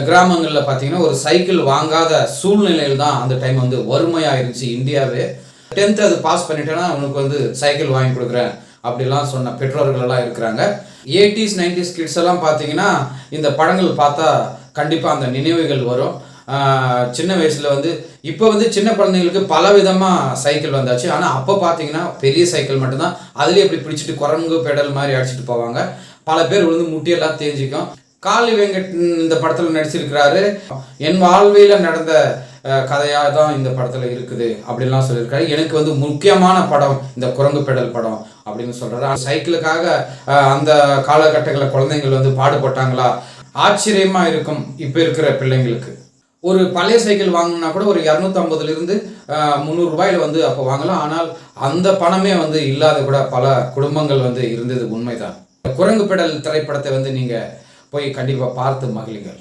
கிராமங்களில் பார்த்தீங்கன்னா ஒரு சைக்கிள் வாங்காத சூழ்நிலையில் தான் அந்த டைம் வந்து வறுமையாக இருந்துச்சு இந்தியாவே. 10th அது பாஸ் பண்ணிட்டேன்னா உனக்கு வந்து சைக்கிள் வாங்கி கொடுக்குறேன் அப்படிலாம் சொன்ன பெற்றோர்களெல்லாம் இருக்கிறாங்க. 80s 90s கிட்ஸ் எல்லாம் பார்த்தீங்கன்னா இந்த படங்கள் பார்த்தா கண்டிப்பாக அந்த நினைவுகள் வரும். சின்ன வயசில் வந்து இப்போ வந்து சின்ன குழந்தைங்களுக்கு பல விதமாக சைக்கிள் வந்தாச்சு. ஆனால் அப்போ பார்த்தீங்கன்னா பெரிய சைக்கிள் மட்டும்தான். அதுலேயே எப்படி பிடிச்சிட்டு குரங்கு பெடல் மாதிரி அடிச்சுட்டு போவாங்க. பல பேர் விழுந்து முட்டியெல்லாம் தேஞ்சிக்கும். காளி வெங்கட் இந்த படத்தில் நடிச்சிருக்கிறாரு. என் வாழ்வியில் நடந்த கதையாக தான் இந்த படத்தில் இருக்குது அப்படின்லாம் சொல்லியிருக்காரு. எனக்கு வந்து முக்கியமான படம் இந்த குரங்கு பெடல் படம் அப்படின்னு சொல்கிறாரு. சைக்கிளுக்காக அந்த காலகட்டங்களில் குழந்தைங்கள் வந்து பாடுபட்டாங்களா, ஆச்சரியமாக இருக்கும் இப்போ இருக்கிற பிள்ளைங்களுக்கு. ஒரு பழைய சைக்கிள் வாங்கினா கூட ஒரு 250 300 ரூபாயில் வந்து அப்போ வாங்கலாம். ஆனால் அந்த பணமே வந்து இல்லாத கூட பல குடும்பங்கள் வந்து இருந்தது உண்மைதான். குரங்கு பெடல் திரைப்படத்தை வந்து நீங்கள் போய் கண்டிப்பாக பார்த்து மகிழுங்கள்.